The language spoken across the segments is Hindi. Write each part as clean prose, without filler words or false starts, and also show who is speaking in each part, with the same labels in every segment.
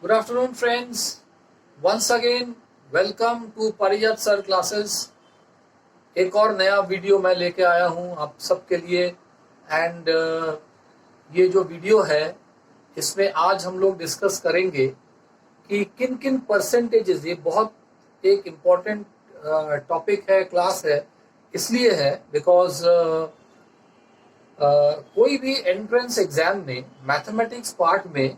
Speaker 1: Good afternoon, friends. Once again, welcome to पारिजात सर क्लासेस। एक और नया वीडियो मैं लेके आया हूँ आप सबके लिए। एंड ये जो वीडियो है इसमें आज हम लोग डिस्कस करेंगे कि किन किन परसेंटेजेस, ये बहुत एक इम्पॉर्टेंट टॉपिक है, क्लास है, इसलिए है बिकॉज कोई भी एंट्रेंस एग्जाम में मैथमेटिक्स पार्ट में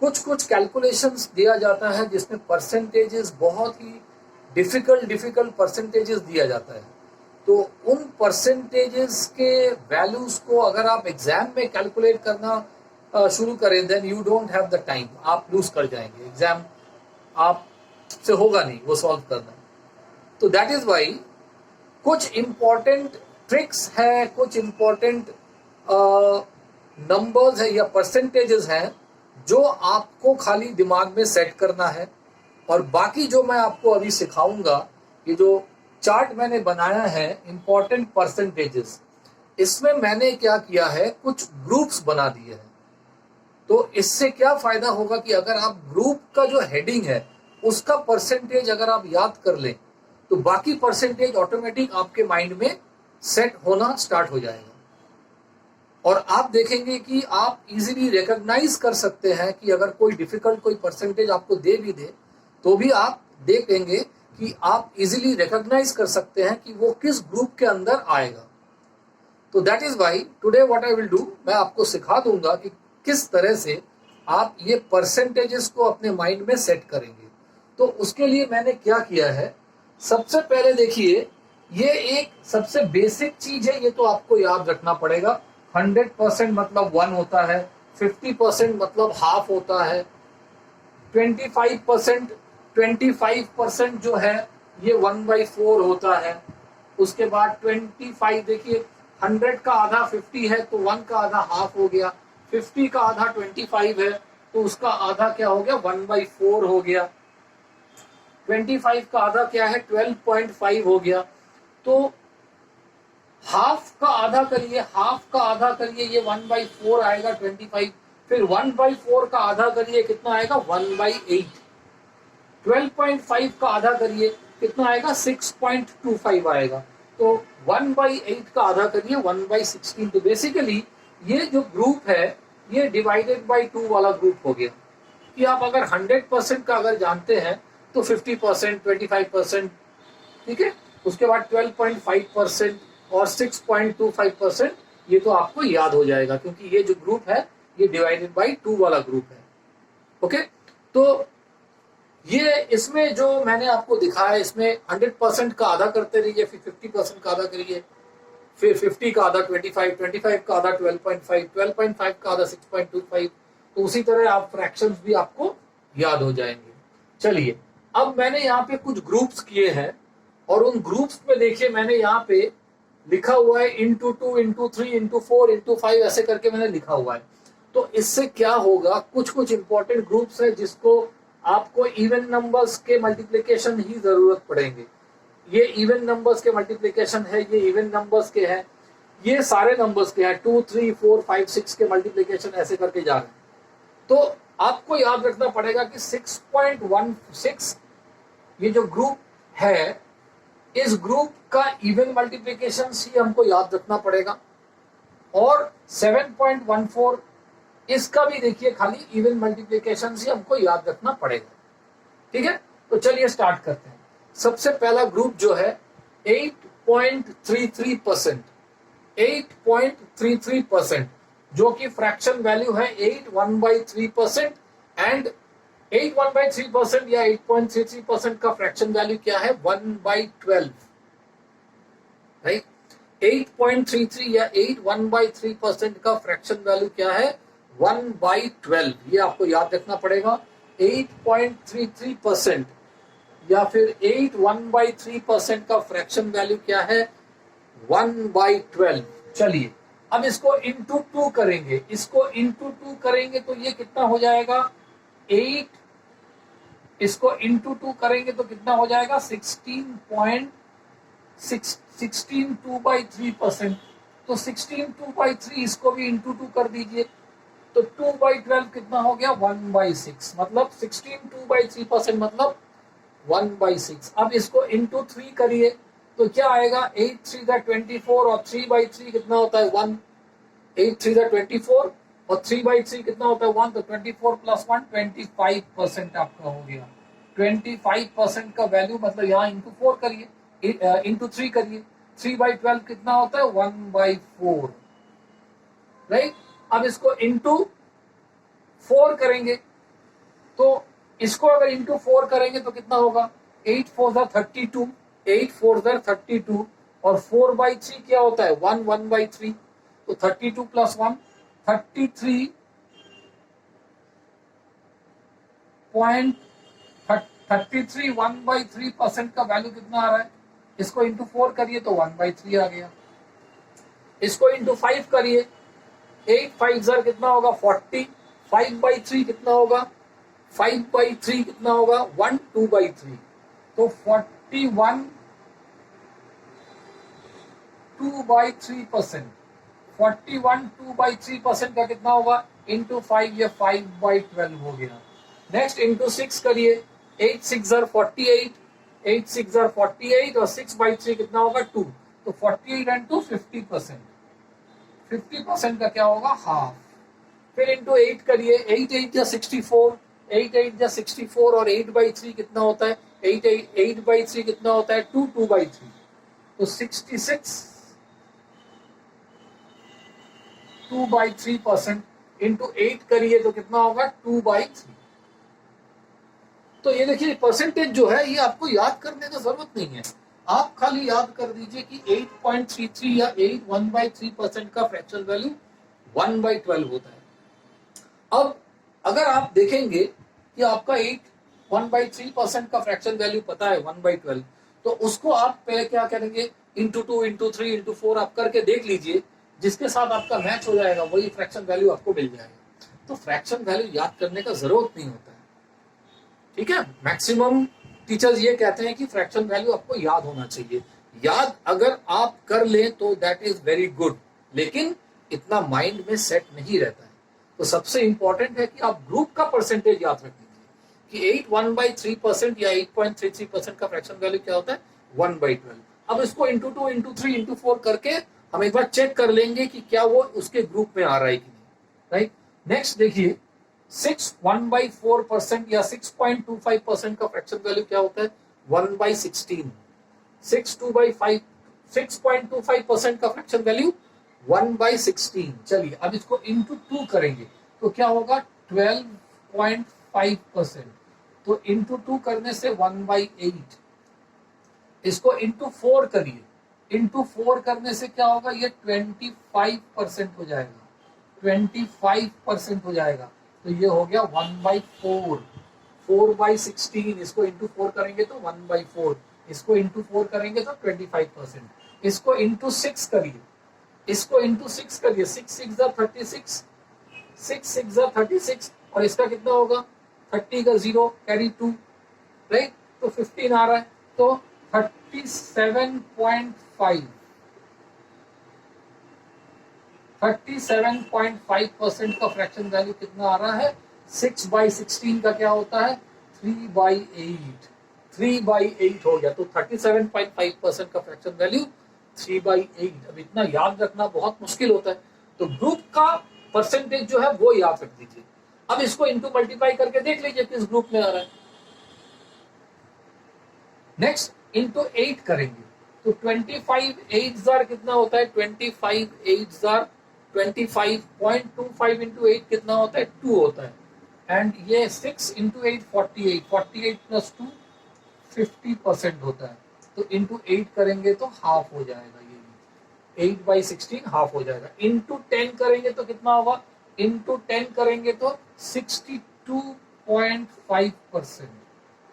Speaker 1: कुछ कैलकुलेशंस दिया जाता है जिसमें परसेंटेजेस बहुत ही डिफिकल्ट परसेंटेजेस दिया जाता है। तो उन परसेंटेजेस के वैल्यूज को अगर आप एग्जाम में कैलकुलेट करना शुरू करें then you don't have the time, आप लूज कर जाएंगे, एग्जाम आप से होगा नहीं वो सॉल्व करना। तो दैट इज वाई कुछ इंपॉर्टेंट ट्रिक्स है, कुछ इंपॉर्टेंट नंबर्स है या परसेंटेजेस हैं जो आपको खाली दिमाग में सेट करना है। और बाकी जो मैं आपको अभी सिखाऊंगा, ये जो चार्ट मैंने बनाया है इंपॉर्टेंट परसेंटेजेस, इसमें मैंने क्या किया है, कुछ ग्रुप्स बना दिए हैं। तो इससे क्या फायदा होगा कि अगर आप ग्रुप का जो हेडिंग है उसका परसेंटेज अगर आप याद कर लें तो बाकी परसेंटेज ऑटोमेटिक आपके माइंड में सेट होना स्टार्ट हो जाएगा। और आप देखेंगे कि आप इजीली रिकॉग्नाइज कर सकते हैं कि अगर कोई डिफिकल्ट कोई परसेंटेज आपको दे भी दे तो भी आप देखेंगे कि आप इजीली रिकॉग्नाइज कर सकते हैं कि वो किस ग्रुप के अंदर आएगा। तो that is why today what I will do, मैं आपको सिखा दूंगा कि किस तरह से आप ये परसेंटेजेस को अपने माइंड में सेट करेंगे। तो उसके लिए मैंने क्या किया है, सबसे पहले देखिए, ये एक सबसे बेसिक चीज है, ये तो आपको याद रखना पड़ेगा। 100% मतलब 1 होता है, 50% मतलब हाफ होता है, 25% जो है ये 1/4 होता है। उसके बाद 25, देखिए 100 का आधा 50 है तो 1 का आधा हाफ हो गया, 50 का आधा 25 है तो उसका आधा क्या हो गया, 1/4 हो गया। 25 का आधा क्या है, 12.5 हो गया। तो हाफ का आधा करिए, हाफ का आधा करिए, ये 1/4 आएगा 25। फिर 1/4 का आधा करिए, कितना आएगा, 1/8। 12.5 का आधा करिए, कितना आएगा, 6.25 आएगा। तो 1/8 का आधा करिए, 1/16। तो बेसिकली ये जो ग्रुप है ये डिवाइडेड बाई 2 वाला ग्रुप हो गया। कि आप अगर 100% का अगर जानते हैं तो 50%, 25%, ठीक है, उसके बाद 12.5% और 6.25%, ये तो आपको याद हो जाएगा क्योंकि ये जो ग्रुप है ये डिवाइडेड बाई 2 वाला ग्रुप है। ओके, तो ये इसमें जो मैंने आपको दिखाया इसमें 100% का आधा करते रहिए, फिर 50% का आधा करिए, फिर 50 का आधा 25, 25 का आधा 12.5, 12.5 का आधा 6.25। तो उसी तरह आप फ्रैक्शंस भी आपको याद हो जाएंगे। चलिए, अब मैंने यहाँ पे कुछ ग्रुप्स किए हैं और उन ग्रुप्स में देखिए मैंने यहाँ पे लिखा हुआ है इंटू 2, इंटू 3, इंटू 4, इंटू 5, ऐसे करके मैंने लिखा हुआ है। तो इससे क्या होगा, कुछ इंपॉर्टेंट ग्रुप्स है जिसको आपको इवन नंबर्स के मल्टीप्लिकेशन ही जरूरत पड़ेंगे। ये इवन नंबर्स के मल्टीप्लिकेशन है, ये इवन नंबर्स के हैं, ये सारे नंबर्स के हैं, 2, 3, 4, 5, 6 के मल्टीप्लिकेशन ऐसे करके जा रहे हैं। तो आपको याद रखना पड़ेगा कि 6.16 ये जो ग्रुप है, इस ग्रुप का इवन मल्टीप्लिकेशन ही हमको याद रखना पड़ेगा। और 7.14 इसका भी देखिए खाली इवन मल्टीप्लिकेशन ही हमको याद रखना पड़ेगा। ठीक है, तो चलिए स्टार्ट करते हैं। सबसे पहला ग्रुप जो है 8.33%, 8.33%, जो कि फ्रैक्शन वैल्यू है 8 1/3%। एंड 8 1/3% या 8.33% का फ्रैक्शन वैल्यू क्या है, 1/12, राइट। 8.33 या 8 1/3% का फ्रैक्शन वैल्यू क्या है, 1/12। ये आपको याद रखना पड़ेगा। 8.33% या फिर 8 1/3% का फ्रैक्शन वैल्यू क्या है, 1/12। चलिए, अब इसको इंटू 2 करेंगे, इसको इंटू 2 करेंगे तो ये कितना हो जाएगा, 8, इसको इंटू 2 करेंगे तो कितना हो जाएगा, 16 2/3%। तो 16 2/3 इसको भी इंटू 2 कर दीजिए तो 2/12 कितना हो गया 1/6, मतलब 16 2/3% मतलब 1/6। अब इसको इंटू 3 करिए तो क्या आएगा 8 3 24 और 3/3 कितना होता है 1। 8 3 24 और 3/3 कितना होता है 1, तो 24 प्लस 1 25% आपका हो गया। 25% का वैल्यू मतलब यहाँ इंटू 4 करिए, इंटू 3 करिए, 3/12 कितना होता है 1/4, राइट। अब इसको इंटू 4 करेंगे तो इसको अगर इंटू 4 करेंगे तो कितना होगा 8 4 32, 8 4 32 और 4/3 क्या होता है 1 1/3, तो 32 प्लस 1 33 1/3% का वैल्यू कितना आ रहा है। इसको इंटू 4 करिए तो 1/3 आ गया। इसको इंटू 5 करिए, 8 5 कितना होगा 40, 5/3 कितना होगा 5/3 कितना होगा 1 2/3, तो 41 2/3%, 41 2/3% का कितना होगा इंटू 5, ये 5/12 हो गया। नेक्स्ट इंटू 6 करिए, 8 6 48, 8 6 48 और 6/3 कितना होगा 2, तो 48 एंड 2 50%, 50% का क्या होगा हाफ। फिर इंटू 8 करिए, 8 8 या 64, 8 8 या 64 और 8/3 कितना होता है 8/3 कितना होता है 2 2/3, तो 66 2/3% इंटू 8 करिए तो कितना होगा 2/3। तो ये देखिए परसेंटेज जो है ये आपको याद करने का जरूरत नहीं है, आप खाली याद कर दीजिए कि 8.33 या 1/3% का फ्रैक्शनल वैल्यू 1/12 होता है। अब अगर आप देखेंगे कि आपका 1/3% का फ्रैक्शन वैल्यू पता है 1/12, तो उसको आप पहले क्या करेंगे इंटू 2 इंटू 3 इंटू 4 आप करके देख लीजिए, जिसके साथ आपका मैच हो जाएगा वही फ्रैक्शन वैल्यू आपको मिल जाएगा। तो फ्रैक्शन वैल्यू याद करने का जरूरत नहीं होता है, ठीक है। मैक्सिमम टीचर्स ये कहते हैं कि फ्रैक्शन वैल्यू आपको याद होना चाहिए। याद अगर आप कर लें तो दैट इज वेरी गुड, लेकिन इतना माइंड में सेट नहीं रहता है। तो सबसे इंपॉर्टेंट है कि आप ग्रुप का परसेंटेज याद रख लीजिए कि 8 1/3% या 8.33% का फ्रैक्शन वैल्यू क्या होता है 1/12। अब इसको इंटू 2 इंटू 3 इंटू 4 करके हम एक बार चेक कर लेंगे कि क्या वो उसके ग्रुप में आ रहा है कि नहीं, राइट। नेक्स्ट देखिए 6 1/4% या 6.25% का फ्रैक्शन वैल्यू क्या होता है 1/16। 6.25% का फ्रैक्शन वैल्यू 1/16। चलिए अब इसको इंटू 2 करेंगे तो क्या होगा 12.5%, तो इंटू 2 करने से 1/8। इसको इंटू 4 करिए, इंटू 4 करने से क्या होगा ये 25% हो जाएगा, 25% हो जाएगा, तो ये हो गया 1/4, 4/16। इसको इंटू 4 करेंगे तो 1/4, इसको इंटू 4 करेंगे तो 25%। इसको इंटू 6 करिए, इसको इंटू 6 करिए, 6 6 36, 6 6 36 और इसका कितना होगा 30 का 0 कैरी 2, राइट, तो 15 आ रहा है, तो 37.5, 37.5% का फ्रैक्शन वैल्यू कितना आ रहा है 6/16 का क्या होता है 3/8, 3/8 हो गया। तो 37.5% का फ्रैक्शन वैल्यू 3/8। अब इतना याद रखना बहुत मुश्किल होता है, तो ग्रुप का परसेंटेज जो है वो याद रख दीजिए। अब इसको इंटू मल्टीप्लाई करके देख लीजिए किस ग्रुप में आ रहा है। नेक्स्ट इंटू 8 करेंगे तो 25 8 कितना होता है 25 8 25.25 इंटू 8 कितना होता है 2 होता है, एंड ये 6 इंटू 8 48, 48 प्लस 2 50% होता है, तो इंटू 8 करेंगे तो हाफ हो जाएगा, ये 8/16 हाफ हो जाएगा। इंटू 10 करेंगे तो कितना होगा, इंटू 10 करेंगे तो 62.5%,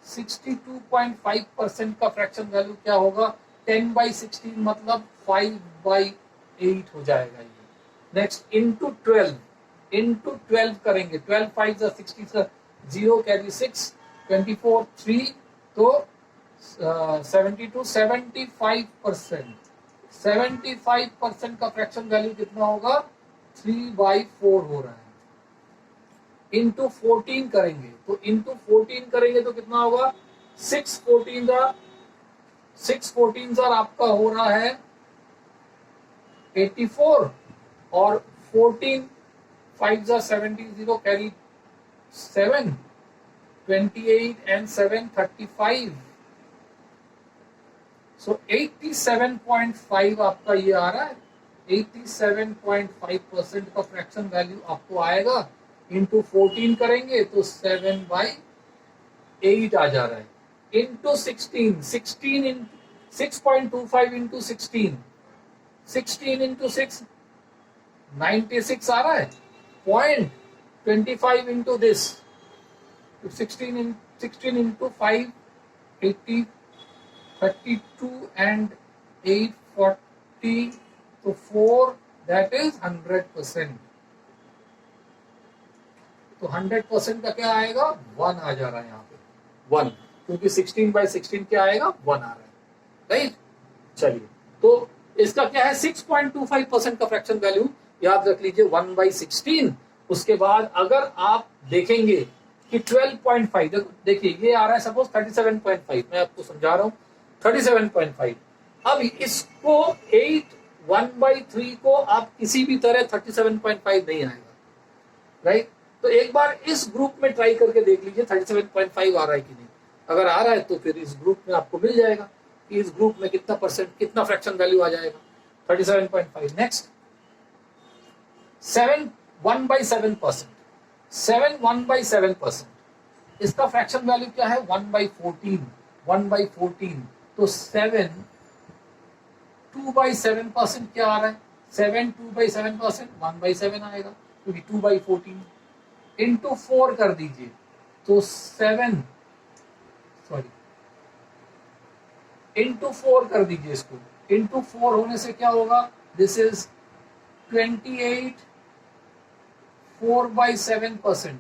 Speaker 1: 62.5% का फ्रैक्शन वैल्यू क्या होगा 10/16 मतलब 5/8 हो जाएगा ये। नेक्स्ट इंटू 12, इंटू 12 करेंगे, 12 5 60 0 कैरी 6 24 3, तो 72 75%, 75% का फ्रैक्शन वैल्यू कितना होगा 3/4 हो रहा है, इंटू 14 करेंगे, तो इंटू 14 करेंगे तो कितना होगा, 6 14 आपका हो रहा है 84 और 14 5 70 कैरी 7 28 and 7 35 सो 87.5 आपका ये आ रहा है, 87.5% का फ्रैक्शन वैल्यू आपको आएगा। इंटू 14 करेंगे तो 7/8 आ जा रहा है, इंटू 16 6.25 इंटू 16 इंटू 6 96 आ रहा है, 0.25 इंटू दिस 16 इंटू 5 80 32 and 8 40 तो 4 that is 100%। तो 100% का क्या आएगा, 1 आ जा रहा है यहाँ पे 1, क्योंकि 16/16 क्या आएगा, 1 आ रहा है, राइट। चलिए, तो इसका क्या है 6.25% का फ्रैक्शन वैल्यू याद रख लीजिए 1/16। उसके बाद अगर आप देखेंगे कि 12.5, देखिए ये आ रहा है सपोज 37.5, मैं आपको समझा रहा हूं 37.5। अब इसको 1/3 को आप किसी भी तरह 37.5 नहीं आएगा, राइट। तो एक बार इस ग्रुप में ट्राई करके देख लीजिए 37.5 आ रहा है कि नहीं। अगर आ रहा है तो फिर इस ग्रुप में आपको मिल जाएगा कि इस ग्रुप में कितना परसेंट, कितना फ्रैक्शन वैल्यू आ जाएगा 37.5। नेक्स्ट 7 1/7%, 7 1/7%, इसका फ्रैक्शन वैल्यू क्या है 1/14 तो 7 2/7% क्या आ रहा है, 7 2/7% 1/7 आएगा, क्योंकि 2/14 इंटू 4 कर दीजिए तो 7 इंटू 4 कर दीजिए इसको, इंटू 4 होने से क्या होगा, दिस इज 28 4/7%,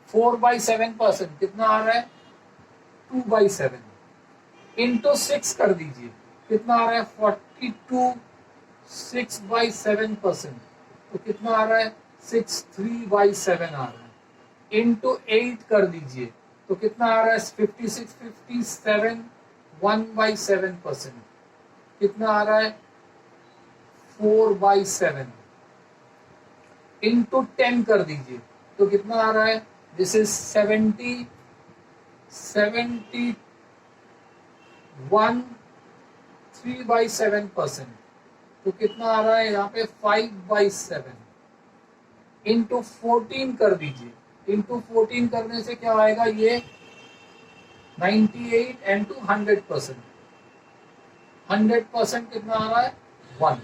Speaker 1: 4/7% कितना आ रहा है 2/7 इंटू 6 कर दीजिए, कितना आ रहा है 42 6/7%, तो कितना आ रहा है 63/7 आ रहा है, इंटू 8 कर दीजिए तो कितना आ रहा है 56 57 1/7%, कितना आ रहा है 4/7 इंटू 10 कर दीजिए तो कितना आ रहा है, दिस इज 71 3/7%, तो कितना आ रहा है यहाँ पे 5/7 इंटू 14 कर दीजिए, इंटू 14 करने से क्या आएगा, ये 98 and 100%, 100% कितना आ रहा है 1,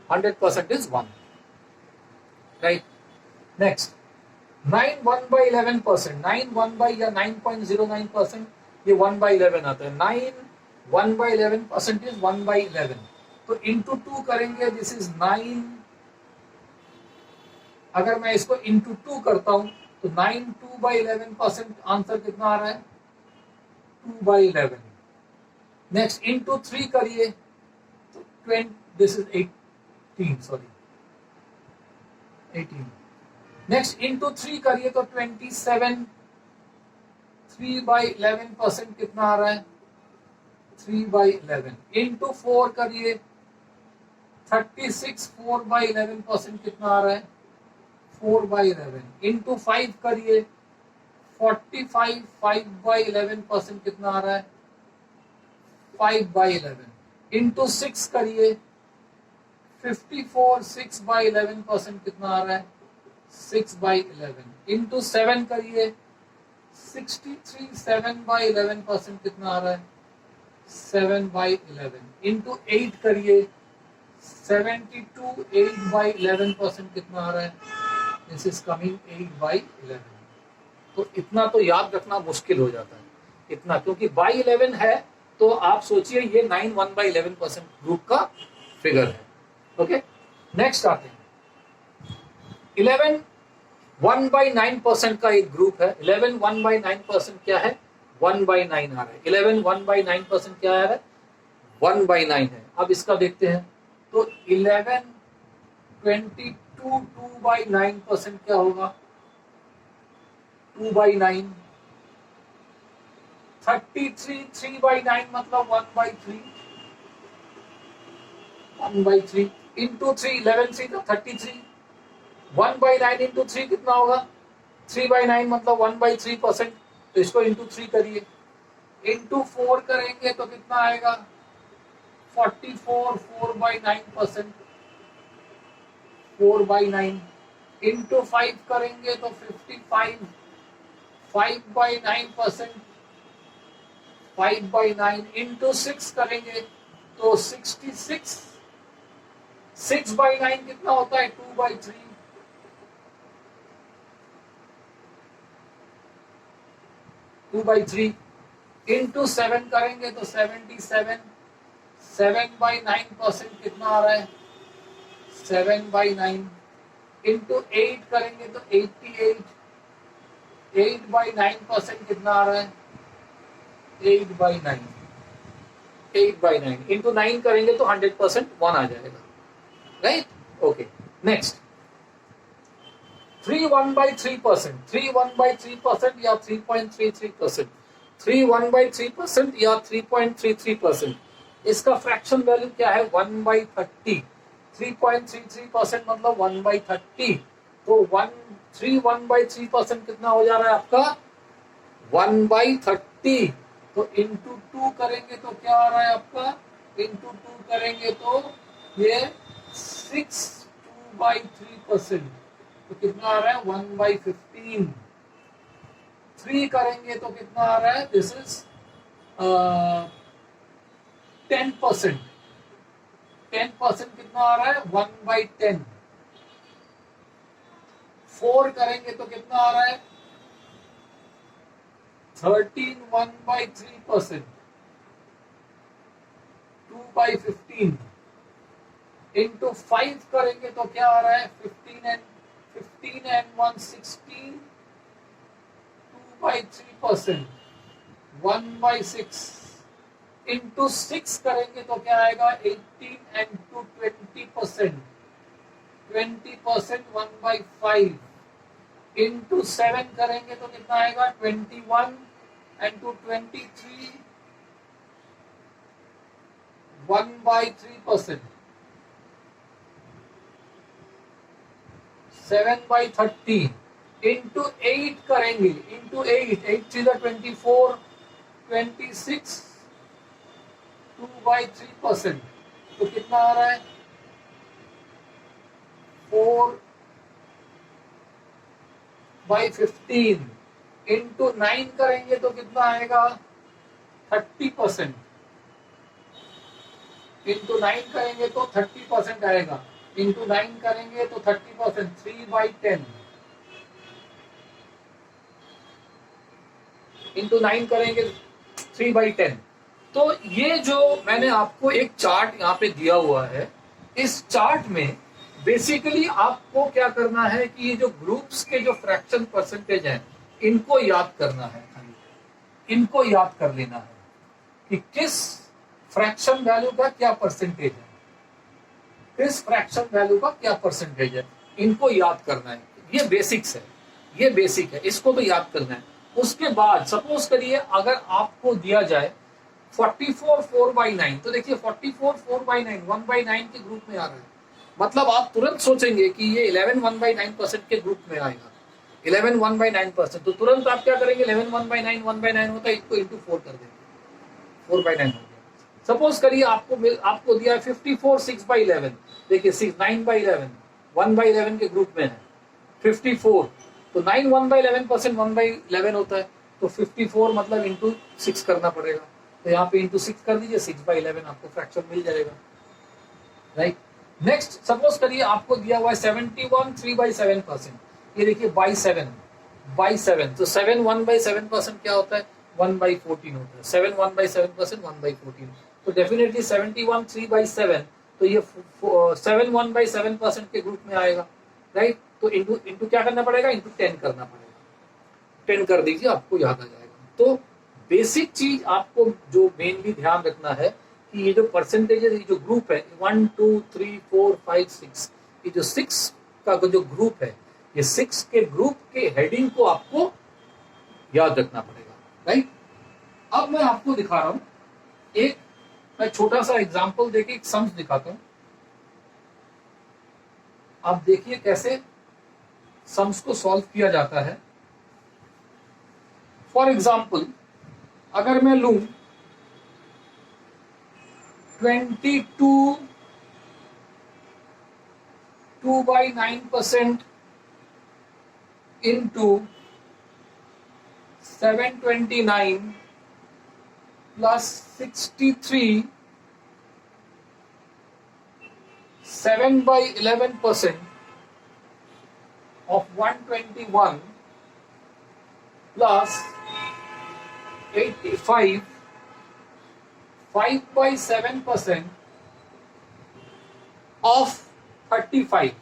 Speaker 1: 100% इज 1, राइट। नेक्स्ट 9 1/11%, 9 1 या 9.09% ये 1/11 आता है, 9 1/11% इज 1/11, तो इंटू 2 करेंगे, दिस इज 9, अगर मैं इसको इंटू 2 करता हूं तो 9 2/11% आंसर कितना आ रहा है 2/11। नेक्स्ट इंटू 3 करिए तो 20, दिस इज 18 नेक्स्ट इंटू 3 करिए तो 27 3/11% कितना आ रहा है 3/11 इंटू 4 करिए 36 4/11% कितना आ रहा है 4/11 इंटू 5 करिए 45 5/11% कितना आ रहा है 5/11 इंटू 6 करिए 54 6/11% कितना आ रहा है 6/11 इंटू 7 करिए 63 7/11% कितना आ रहा है 7/11 इंटू 8 करिए 72 8/11% कितना आ रहा है, दिस इज कमिंग 8/11। तो इतना तो याद रखना मुश्किल हो जाता है, इतना, क्योंकि बाई 11 है तो आप सोचिए ये 9 1/11% ग्रुप का फिगर है। ओके, नेक्स्ट आते हैं 11 1/9% का एक ग्रुप है। 11 1/9% क्या है 1/9 आ रहा है, 11 1/9% क्या आ रहा है 1/9 है। अब इसका देखते हैं तो 11 22 2/9% क्या होगा 2/9, 33 3/9 मतलब 1/3, 1/3 इंटू 3, 11 3 तो 33, 1/9 इंटू 3 कितना होगा, 3/9 मतलब 1/3%, तो इसको इंटू 3 करिए, इंटू 4 करेंगे तो कितना आएगा 44, 4/9%, 4/9 इंटू 5 करेंगे तो 55, 5/9%, 5/9 इंटू 6 करेंगे तो 66, 6/9 कितना होता है 2/3, 2/3 इंटू 7 करेंगे तो 77, 7/9% कितना आ रहा है 7/9 इंटू 8 करेंगे तो 88, 8/9% कितना आ रहा है 8/9, 8/9 इंटू 9 करेंगे तो 100% 1 आ जाएगा, राइट। ओके, नेक्स्ट 3 1/3%, 3 1/3% या 3.33%, 3 1/3% या 3.33%, इसका फ्रैक्शन वैल्यू क्या है 1/30, 3.33% मतलब 1/30, तो 3 1/3% कितना हो जा रहा है आपका 1/30, तो इंटू 2 करेंगे तो क्या आ रहा है आपका, इंटू 2 करेंगे तो ये 6 2/3%, तो कितना आ रहा है 1/15, 3 करेंगे तो कितना आ रहा है दिस इज 10%, 10% कितना आ रहा है 1/10, 4 करेंगे तो कितना आ रहा है 13 1/3%, 2/15 इंटू 5 करेंगे तो क्या आ रहा है 15 and 1 16, 2/3%, 1/6 इंटू 6 करेंगे तो क्या आएगा 18 and 2 20%, 20% 1/5 इंटू 7 करेंगे तो कितना आएगा 21 and 2 23, 1/3%, 7/30 इंटू 8 करेंगे, इंटू 8, 8 3 24, 26, 2/3%, तो कितना आ रहा है 4/15 इंटू 9 करेंगे तो कितना आएगा 30%, इंटू 9 करेंगे तो 30% आएगा, इंटू 9 करेंगे तो 30%, 3/10 इंटू 9 करेंगे 3/10। तो ये जो मैंने आपको एक चार्ट यहाँ पे दिया हुआ है, इस चार्ट में बेसिकली आपको क्या करना है कि ये जो ग्रुप्स के जो फ्रैक्शन परसेंटेज हैं इनको याद करना है, इनको याद कर लेना है कि किस फ्रैक्शन वैल्यू का क्या परसेंटेज है, किस फ्रैक्शन वैल्यू का क्या परसेंटेज है, इनको याद करना है। ये बेसिक्स है, ये बेसिक है, इसको तो याद करना है। उसके बाद सपोज करिए अगर आपको दिया जाए 44 4/9, तो देखिए 44 4/9 1/9 के ग्रुप में आ रहा है, मतलब आप तुरंत सोचेंगे कि ये 11 1/9% के ग्रुप में आएगा, 11 1/9%, तो तुरंत आप क्या करेंगे 11 1/9 1/9 होता है, इसको इंटू 4 कर देंगे, 4/9 हो गया। सपोज करिए आपको दिया है 54 6/11, देखिए 9/11 1/11 के ग्रुप में है 54, तो 9 1/11% 1/11 होता है, तो 54 मतलब इंटू 6 करना पड़ेगा, तो यहाँ पे इंटू 6 कर दीजिए, 6/11 आपको फ्रैक्शन मिल जाएगा, राइट। नेक्स्ट सपोज करिए आपको दिया हुआ है 71 3/7%, ये देखिए बाई 7, तो 7 1/7% क्या होता है 1/14 होता है, 7 1/7% 1/14, तो डेफिनेटली 71 3/7, तो ये 7 1/7% के ग्रुप में आएगा, राइट। तो इंटू क्या करना पड़ेगा, इंटू 10 करना पड़ेगा, 10 कर दीजिए, आपको याद आ जाएगा। तो बेसिक चीज आपको जो मेनली ध्यान रखना है कि ये जो परसेंटेजेस, ये जो ग्रुप है 1 2 3 4 5 6, ये जो 6 का जो ग्रुप है, ये 6 के ग्रुप के हेडिंग को आपको याद रखना पड़ेगा, राइट। अब मैं आपको दिखा रहा हूं एक, मैं छोटा सा एग्जांपल देके एक सम्स दिखाता हूं। आप देखिए कैसे सम्स को सॉल्व किया जाता है। फॉर एग्जाम्पल अगर मैं लूं 22 2/9% into 729 plus 63 7/11% of 121 plus 85 5/7% of 35।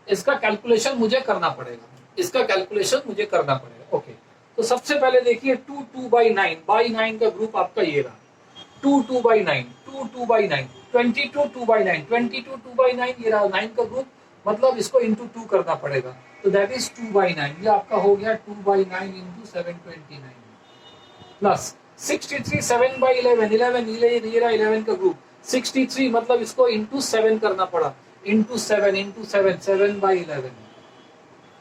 Speaker 1: इसका कैलकुलेशन मुझे करना पड़ेगा, इसका कैलकुलेशन मुझे करना पड़ेगा। ओके, तो सबसे पहले देखिए 2 2/9 बाई 9 का ग्रुप आपका ये रहा, 2 2/9 2 2/9 22 2/9 22 2/9 ये रहा 9 का ग्रुप, मतलब इसको इंटू 2 करना पड़ेगा, तो दैट इज 2/9। ये आपका हो गया 2/9 इंटू 729 प्लस 63 7/11 11 ये रहा 11 का ग्रुप, 63 मतलब इसको इंटू 7 करना पड़ा, इंटू 7 7/11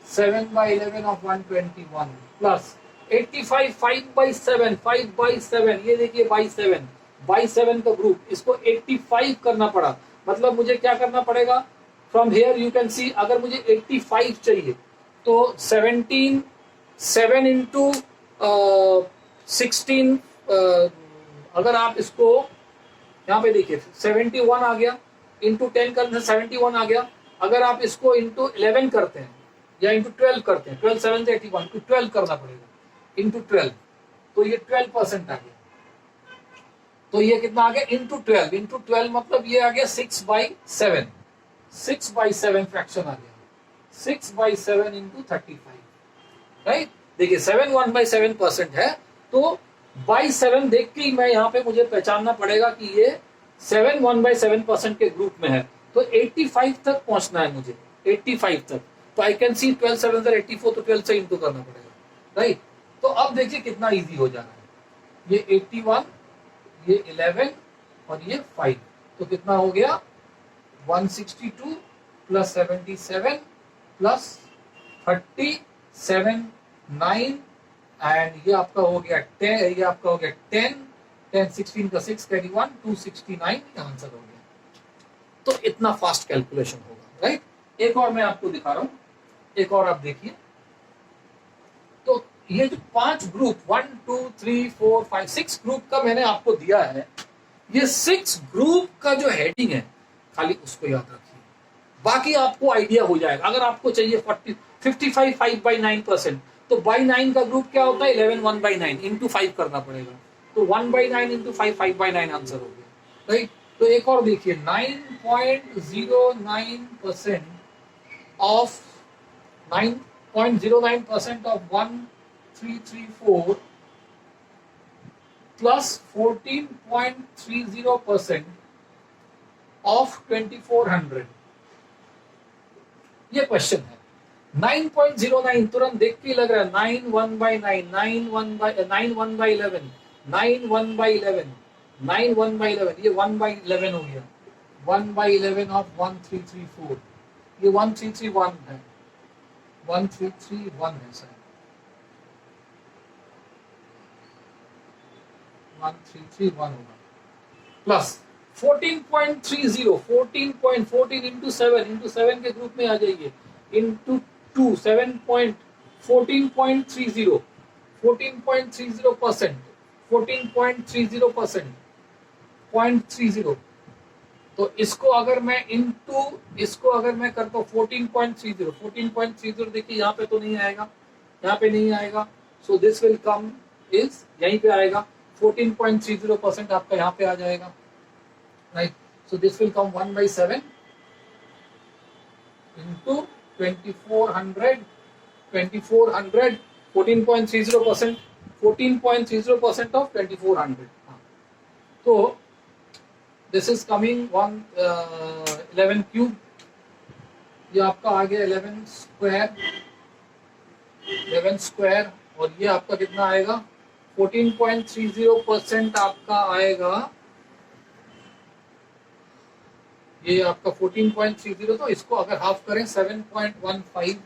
Speaker 1: 7/11 ऑफ 121 प्लस 85 5/7 ये देखिए बाई 7 का ग्रुप, इसको 85 करना पड़ा, मतलब मुझे क्या करना पड़ेगा, from here you can see, अगर मुझे 85 चाहिए तो 17 7 इंटू 16 अगर आप इसको यहाँ पे देखिए 71 आ गया, इंटू 10 करने से 71 आ गया। अगर आप इसको इंटू 11 करते हैं या इंटू 12 करते हैं, 12 7 से 81 टू 12 करना पड़ेगा, इंटू 12, तो ये 12% आ गया। तो ये कितना आ गया, इंटू 12 मतलब ये आ गया 6/7 6/7 फ्रैक्शन आ गया, 6/7 इंटू 35, राइट। देखिए 7 1/7% है, तो बाई 7 देख के ही मैं यहाँ पे मुझे पहचानना पड़ेगा कि ये 7 1/7% के ग्रुप में है, तो 85 तक पहुंचना है मुझे, 85 तक, तो आई कैन सी 12 7 84, तो 12 से इंटू करना पड़ेगा, राइट। तो अब देखिए कितना इजी हो जा रहा है, ये 81 ये 11 और ये 5, तो कितना हो गया 162 प्लस 77 प्लस 37 9 एंड ये आपका हो गया 10, ये आपका हो गया 10 10 16 का 6 21 269 आंसर हो गया। तो इतना फास्ट कैलकुलेशन होगा, राइट। एक और मैं आपको दिखा रहा हूं, एक और आप देखिए, तो ये जो 5 ग्रुप 1 2 3 4 5 6 ग्रुप का मैंने आपको दिया है, ये 6 ग्रुप का जो हेडिंग है खाली उसको याद रखिए, बाकी आपको आइडिया हो जाएगा। अगर आपको चाहिए 55 5/9%, तो बाई 9 का ग्रुप क्या होता है 11 1/9 इंटू 5 करना पड़ेगा, तो 1/9 इंटू 5 5/9 आंसर हो गया, राइट। तो एक और देखिए 9.09% ऑफ 9.09% ऑफ 1334 प्लस 14.30% ऑफ 2400, ये क्वेश्चन है। 9.09 तुरंत देख के लग रहा है 9 1/9 9 1/11 9 1/11 9 1/11, ये 1/11 हो गया, 1/11 ऑफ 1334, ये 1331 है, 1331 है सर, 1331 होगा, प्लस 14.30 14 इंटू 7 के ग्रुप में आ जाइए, इंटू 2 14.30 14.30% 14.30% 0.30, तो इसको अगर मैं इंटू इसको अगर मैं करता हूँ 14.30 देखिए यहाँ पे तो नहीं आएगा, यहाँ पे नहीं आएगा, so this will come is यहीं पे आएगा, 14.30% आपका यहाँ पे आ जाएगा, right. So this will come 1/7 into 2400 14.30% 14.30% of 2400, तो दिस इज कमिंग 11 क्यूब, ये आपका आ गया 11 स्क्वायर 11 स्क्वायर, और ये आपका कितना आएगा 14.30% आपका आएगा, ये आपका 14.30, तो इसको अगर हाफ करें 7.15,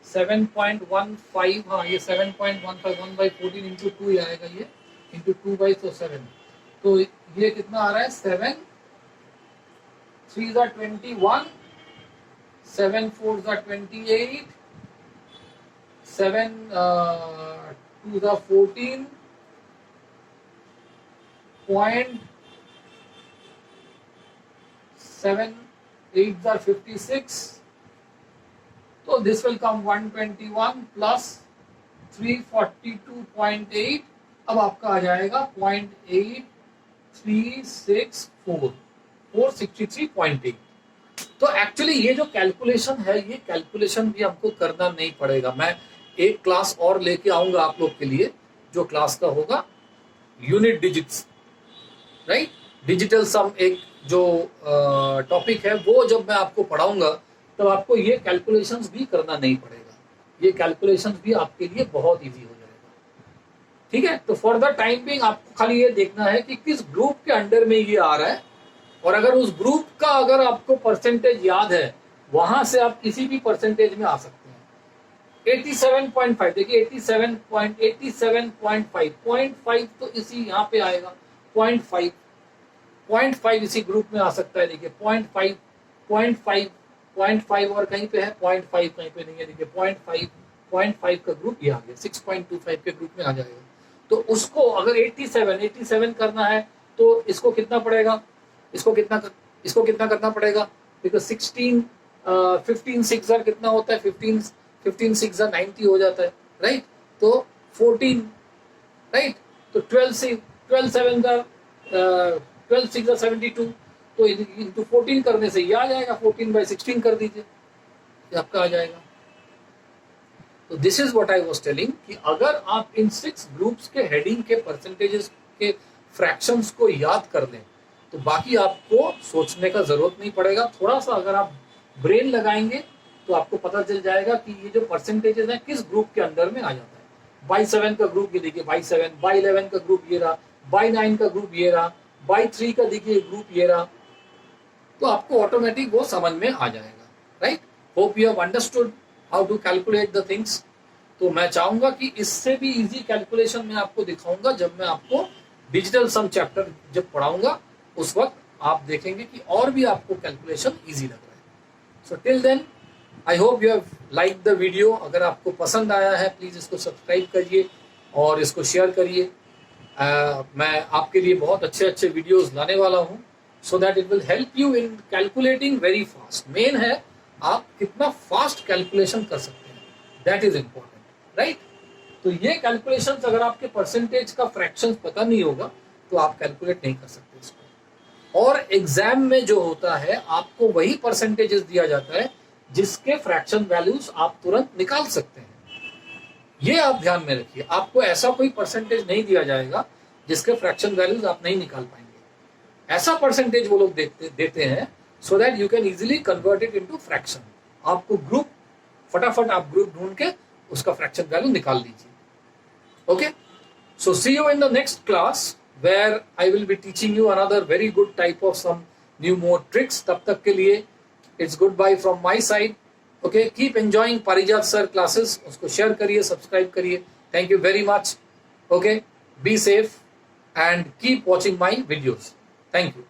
Speaker 1: 7.15, हाँ ये 7.15 1/14 इंटू 2 आएगा, ये इंटू 2/7, तो ये कितना आ रहा है 7 3s are 21, 7 4s are 28, 7 2s are 14, point 7 8s are 56, so this will come 121 plus 342.8, अब आपका आ जाएगा 0.8364, 463.8। तो एक्चुअली ये जो कैलकुलेशन है, ये कैलकुलेशन भी हमको करना नहीं पड़ेगा। मैं एक क्लास और लेके आऊंगा आप लोग के लिए, जो क्लास का होगा यूनिट डिजिट्स, राइट, डिजिटल सम, एक जो टॉपिक है वो जब मैं आपको पढ़ाऊंगा तब आपको ये कैलकुलेशंस भी करना नहीं पड़ेगा, ये कैलकुलेशंस भी आपके लिए बहुत इजी हो जाएगा, ठीक है। तो फॉर द टाइम बिंग आपको खाली ये देखना है कि किस ग्रुप के अंडर में ये आ रहा है, और अगर उस ग्रुप का अगर आपको परसेंटेज याद है, वहां से आप किसी भी परसेंटेज में आ सकते हैं। 87.5 देखिए, 87.5 0.5 तो इसी यहाँ पे आएगा, 0.5 इसी ग्रुप में आ सकता है। देखिए 0.5 और कहीं पे है 0.5, कहीं पे नहीं है। देखिए 0.5 का ग्रुप ये आ गया, 6.25 के ग्रुप में आ जाएगा। तो उसको अगर 87 करना है तो इसको कितना पड़ेगा, इसको कितना करना पड़ेगा, बिकॉज 15 6 कितना होता है, 15 6 90 हो जाता है, राइट। तो 14, राइट, तो 12 6 72, तो इंटू 14 करने से ये आ जाएगा, 14/16 कर दीजिए, ये आपका आ जाएगा। तो this is what I was telling कि अगर आप इन 6 ग्रुप्स के हेडिंग के परसेंटेजेस के फ्रैक्शंस को याद कर लें तो बाकी आपको सोचने का जरूरत नहीं पड़ेगा। थोड़ा सा अगर आप ब्रेन लगाएंगे तो आपको पता चल जाएगा कि ये जो परसेंटेजेस हैं किस ग्रुप के अंदर में आ जाता है। बाई 7 का ग्रुप ये देखिए, बाई 7, बाई 11 का ग्रुप ये रहा, बाई 9 का ग्रुप ये रहा, बाई 3 का देखिए ग्रुप ये रहा, तो आपको ऑटोमेटिक वो समझ में आ जाएगा, right. Hope you have understood how to calculate the things. तो मैं चाहूंगा कि इससे भी इजी कैलकुलेशन मैं आपको दिखाऊंगा जब मैं आपको डिजिटल सम चैप्टर जब पढ़ाऊंगा, उस वक्त आप देखेंगे कि और भी आपको कैलकुलेशन इजी लग रहा है। So till then I hope you have like the video. अगर आपको पसंद आया है प्लीज इसको सब्सक्राइब करिए और इसको शेयर करिए। मैं आपके लिए बहुत अच्छे वीडियोस लाने वाला हूं, so that it will help you in calculating very fast. Main है आप कितना फास्ट कैलकुलेशन कर सकते हैं, दैट इज इंपॉर्टेंट, राइट। तो ये कैलकुलेशंस अगर आपके परसेंटेज का फ्रैक्शन पता नहीं होगा तो आप कैलकुलेट नहीं कर सकते इसको। और एग्जाम में जो होता है आपको वही परसेंटेजेस दिया जाता है जिसके फ्रैक्शन वैल्यूज आप तुरंत निकाल सकते हैं। ये आप ध्यान में रखिए, आपको ऐसा कोई परसेंटेज नहीं दिया जाएगा जिसके फ्रैक्शन वैल्यूज आप नहीं निकाल पाएंगे। ऐसा परसेंटेज वो लोग देते हैं so that you can easily convert it into fraction. आपको ग्रुप फटाफट आप ग्रुप ढूंढ के उसका फ्रैक्शन वैल्यू निकाल लीजिए। Okay, so see you in the next class where I will be teaching you another very good type of some new more tricks. तब तक के लिए it's goodbye from my side. Okay, keep enjoying Parijat sir classes. उसको share करिए, subscribe करिए. Thank you very much. Okay, be safe and keep watching my videos. Thank you.